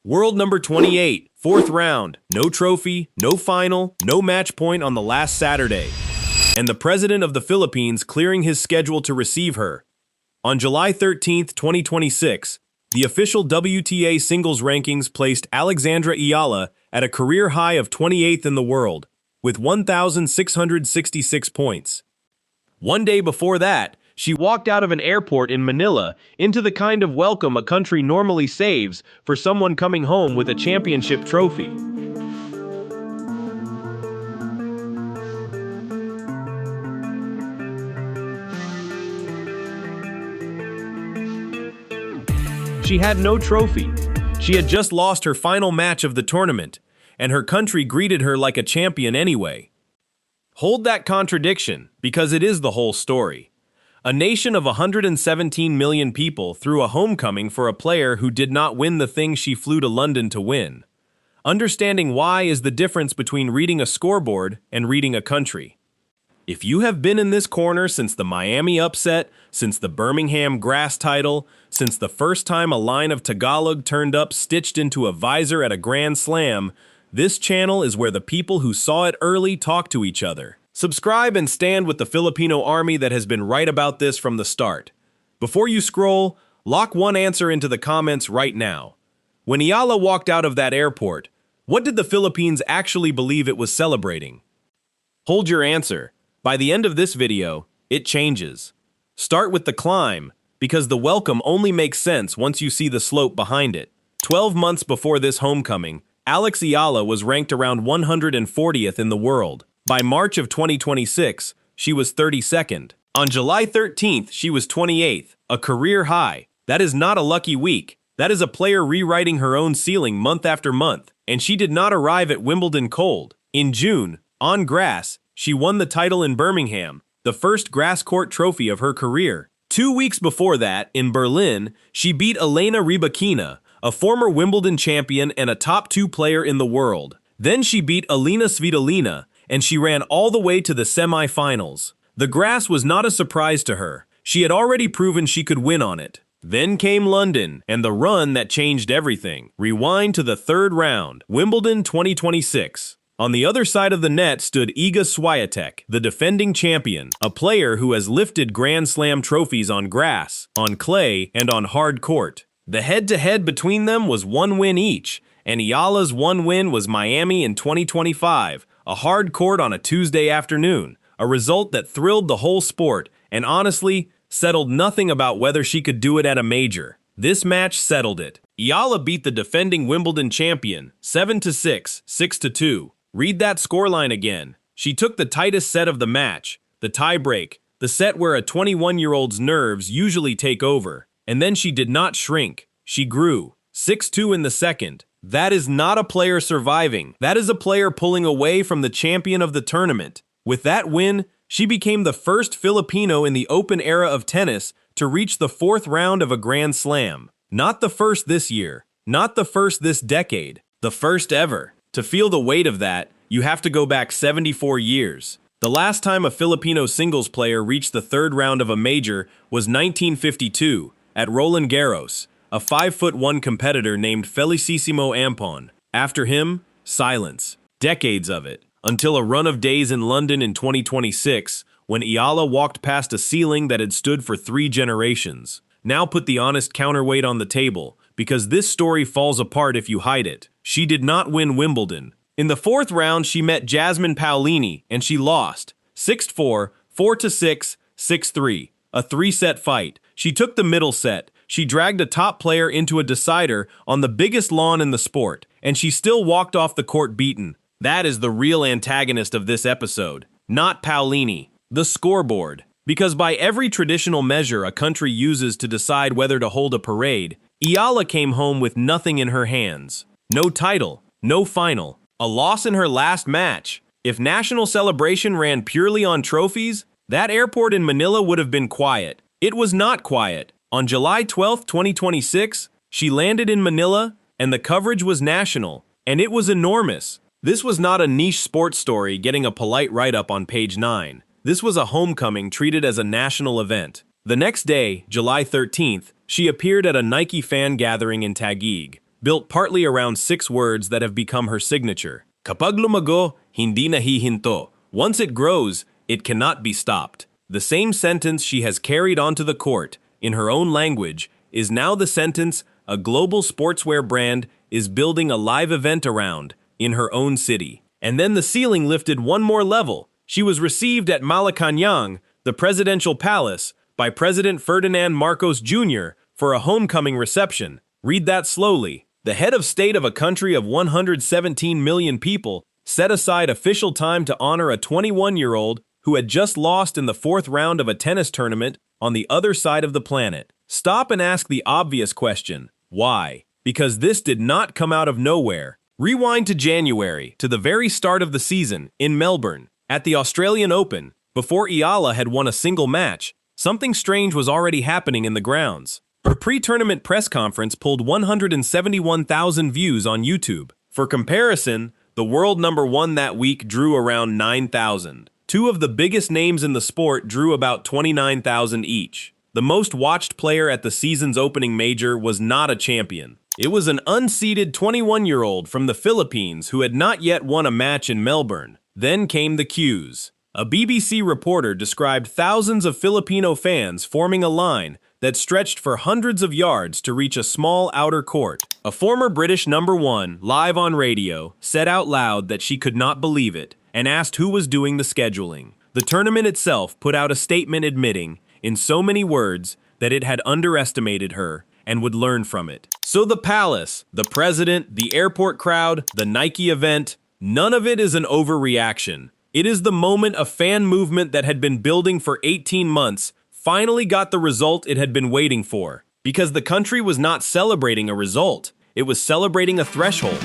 World number 28, fourth round, no trophy, no final, no match point on the last Saturday, and the President of the Philippines clearing his schedule to receive her. On July 13, 2026, the official WTA singles rankings placed Alexandra Eala at a career high of 28th in the world, with 1,666 points. One day before that, she walked out of an airport in Manila into the kind of welcome a country normally saves for someone coming home with a championship trophy. She had no trophy. She had just lost her final match of the tournament, and her country greeted her like a champion anyway. Hold that contradiction, because it is the whole story. A nation of 117 million people threw a homecoming for a player who did not win the thing she flew to London to win. Understanding why is the difference between reading a scoreboard and reading a country. If you have been in this corner since the Miami upset, since the Birmingham grass title, since the first time a line of Tagalog turned up stitched into a visor at a Grand Slam, this channel is where the people who saw it early talk to each other. Subscribe and stand with the Filipino army that has been right about this from the start. Before you scroll, lock one answer into the comments right now. When Eala walked out of that airport, what did the Philippines actually believe it was celebrating? Hold your answer. By the end of this video, it changes. Start with the climb, because the welcome only makes sense once you see the slope behind it. 12 months before this homecoming, Alex Eala was ranked around 140th in the world. By March of 2026, she was 32nd. On July 13th, she was 28th, a career high. That is not a lucky week. That is a player rewriting her own ceiling month after month, and she did not arrive at Wimbledon cold. In June, on grass, she won the title in Birmingham, the first grass court trophy of her career. 2 weeks before that, in Berlin, she beat Elena Rybakina, a former Wimbledon champion and a top 2 player in the world. Then she beat Alina Svitolina, and she ran all the way to the semi-finals. The grass was not a surprise to her. She had already proven she could win on it. Then came London, and the run that changed everything. Rewind to the third round, Wimbledon 2026. On the other side of the net stood Iga Świątek, the defending champion, a player who has lifted Grand Slam trophies on grass, on clay, and on hard court. The head-to-head between them was 1 win each, and Eala's 1 win was Miami in 2025, a hard court on a Tuesday afternoon, a result that thrilled the whole sport and honestly settled nothing about whether she could do it at a major. This match settled it. Eala beat the defending Wimbledon champion 7-6, 6-2. Read that scoreline again. She took the tightest set of the match, the tiebreak, the set where a 21-year-old's nerves usually take over, and then she did not shrink. She grew. 6-2 in the second. That is not a player surviving. That is a player pulling away from the champion of the tournament. With that win, she became the first Filipino in the open era of tennis to reach the 4th round of a Grand Slam. Not the first this year, not the first this decade, the first ever. To feel the weight of that, you have to go back 74 years. The last time a Filipino singles player reached the 3rd round of a major was 1952 at Roland Garros. A 5'1" competitor named Felicissimo Ampon. After him, silence. Decades of it. Until a run of days in London in 2026, when Eala walked past a ceiling that had stood for 3 generations. Now put the honest counterweight on the table, because this story falls apart if you hide it. She did not win Wimbledon. In the 4th round, she met Jasmine Paolini, and she lost. 6-4, 4-6, 6-3. A 3-set fight. She took the middle set. She dragged a top player into a decider on the biggest lawn in the sport, and she still walked off the court beaten. That is the real antagonist of this episode, not Paolini, the scoreboard. Because by every traditional measure a country uses to decide whether to hold a parade, Eala came home with nothing in her hands. No title, no final, a loss in her last match. If national celebration ran purely on trophies, that airport in Manila would have been quiet. It was not quiet. On July 12, 2026, she landed in Manila, and the coverage was national, and it was enormous. This was not a niche sports story getting a polite write-up on page 9. This was a homecoming treated as a national event. The next day, July 13th, she appeared at a Nike fan gathering in Taguig. built partly around 6 words that have become her signature. Kapag lumago, hindi nahihinto. Once it grows, it cannot be stopped. The same sentence she has carried onto the court, in her own language, is now the sentence a global sportswear brand is building a live event around, in her own city. And then the ceiling lifted one more level. She was received at Malacañang, the presidential palace, by President Ferdinand Marcos Jr. for a homecoming reception. Read that slowly. The head of state of a country of 117 million people set aside official time to honor a 21-year-old who had just lost in the 4th round of a tennis tournament on the other side of the planet. Stop and ask the obvious question, why? Because this did not come out of nowhere. Rewind to January, to the very start of the season, in Melbourne. At the Australian Open, before Eala had won a single match, something strange was already happening in the grounds. Her pre-tournament press conference pulled 171,000 views on YouTube. For comparison, the world number 1 that week drew around 9,000. 2 of the biggest names in the sport drew about 29,000 each. The most watched player at the season's opening major was not a champion. It was an unseeded 21-year-old from the Philippines who had not yet won a match in Melbourne. Then came the cues. A BBC reporter described thousands of Filipino fans forming a line that stretched for hundreds of yards to reach a small outer court. A former British number 1, live on radio, said out loud that she could not believe it and asked who was doing the scheduling. The tournament itself put out a statement admitting, in so many words, that it had underestimated her and would learn from it. So the palace, the president, the airport crowd, the Nike event, none of it is an overreaction. It is the moment a fan movement that had been building for 18 months finally got the result it had been waiting for. Because the country was not celebrating a result, it was celebrating a threshold.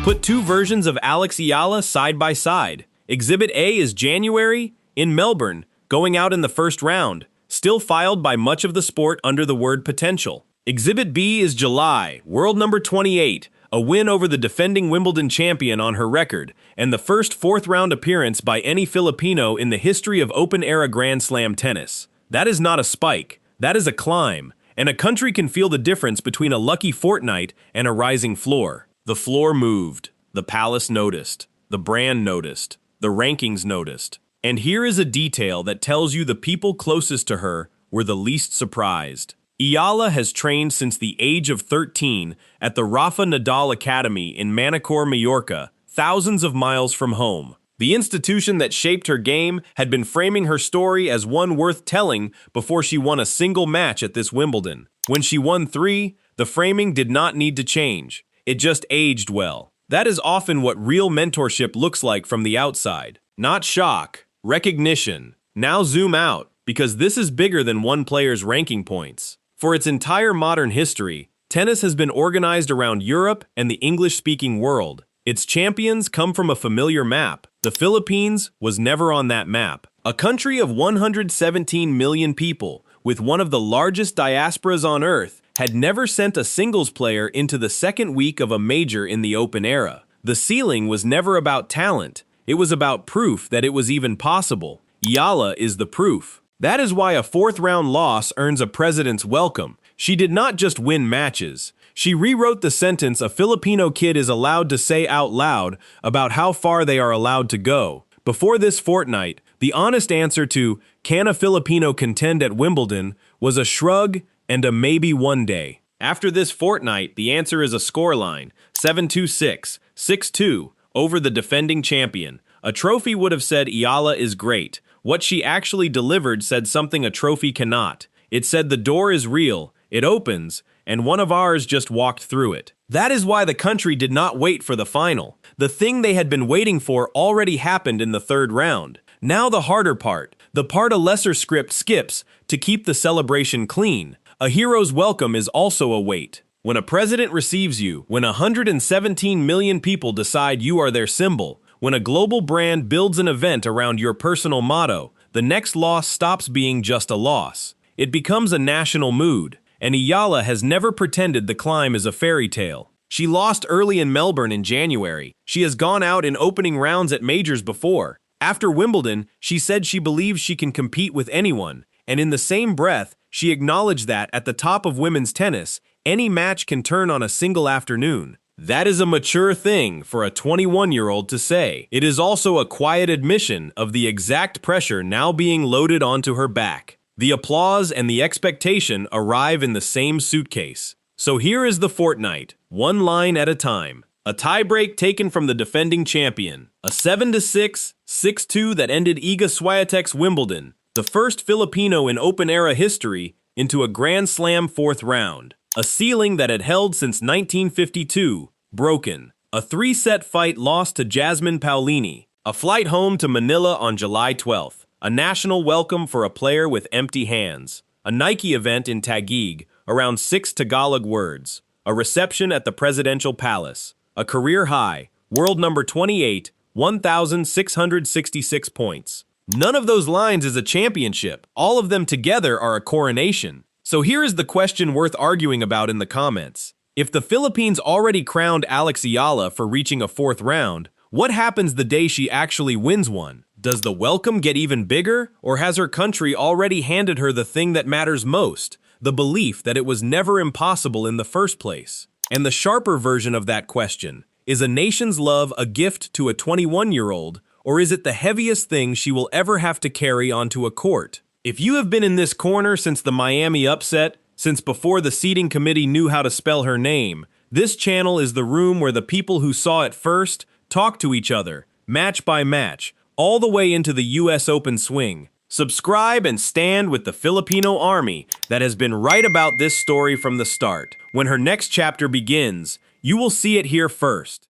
Put 2 versions of Alex Eala side by side. Exhibit A is January, in Melbourne, going out in the 1st round, still filed by much of the sport under the word potential. Exhibit B is July, world number 28, a win over the defending Wimbledon champion on her record, and the first 4th round appearance by any Filipino in the history of open-era Grand Slam tennis. That is not a spike, that is a climb, and a country can feel the difference between a lucky fortnight and a rising floor. The floor moved, the palace noticed, the brand noticed, the rankings noticed. And here is a detail that tells you the people closest to her were the least surprised. Eala has trained since the age of 13 at the Rafa Nadal Academy in Manacor, Mallorca, thousands of miles from home. The institution that shaped her game had been framing her story as one worth telling before she won a single match at this Wimbledon. When she won 3, the framing did not need to change. It just aged well. That is often what real mentorship looks like from the outside. Not shock, recognition. Now zoom out, because this is bigger than one player's ranking points. For its entire modern history, tennis has been organized around Europe and the English-speaking world. Its champions come from a familiar map. The Philippines was never on that map. A country of 117 million people, with one of the largest diasporas on earth, had never sent a singles player into the 2nd week of a major in the Open era. The ceiling was never about talent. It was about proof that it was even possible. Eala is the proof. That is why a 4th round loss earns a president's welcome. She did not just win matches. She rewrote the sentence a Filipino kid is allowed to say out loud about how far they are allowed to go. Before this fortnight, the honest answer to, can a Filipino contend at Wimbledon, was a shrug and a maybe one day. After this fortnight, the answer is a scoreline, 7-2-6, 6-2, over the defending champion. A trophy would have said Eala is great. What she actually delivered said something a trophy cannot. It said the door is real, it opens, and one of ours just walked through it. That is why the country did not wait for the final. The thing they had been waiting for already happened in the 3rd round. Now the harder part, the part a lesser script skips to keep the celebration clean. A hero's welcome is also a wait. When a president receives you, when 117 million people decide you are their symbol, when a global brand builds an event around your personal motto, the next loss stops being just a loss. It becomes a national mood, and Eala has never pretended the climb is a fairy tale. She lost early in Melbourne in January. She has gone out in opening rounds at majors before. After Wimbledon, she said she believes she can compete with anyone, And in the same breath, she acknowledged that, at the top of women's tennis, any match can turn on a single afternoon. That is a mature thing for a 21-year-old to say. It is also a quiet admission of the exact pressure now being loaded onto her back. The applause and the expectation arrive in the same suitcase. So here is the fortnight, one line at a time. A tiebreak taken from the defending champion. A 7-6, 6-2 that ended Iga Świątek's Wimbledon, the first Filipino in Open-era history, into a Grand Slam fourth round. A ceiling that had held since 1952, broken. A 3-set fight lost to Jasmine Paolini. A flight home to Manila on July 12th. A national welcome for a player with empty hands. A Nike event in Taguig, around 6 Tagalog words. A reception at the Presidential Palace. A career high, world number 28, 1,666 points. None of those lines is a championship. All of them together are a coronation. So here is the question worth arguing about in the comments. If the Philippines already crowned Alex Eala for reaching a fourth round, what happens the day she actually wins one? Does the welcome get even bigger, or has her country already handed her the thing that matters most, the belief that it was never impossible in the first place? And the sharper version of that question, is a nation's love a gift to a 21-year-old, or is it the heaviest thing she will ever have to carry onto a court? If you have been in this corner since the Miami upset, since before the seating committee knew how to spell her name, this channel is the room where the people who saw it first talk to each other, match by match, all the way into the US Open swing. Subscribe and stand with the Filipino army that has been right about this story from the start. When her next chapter begins, you will see it here first.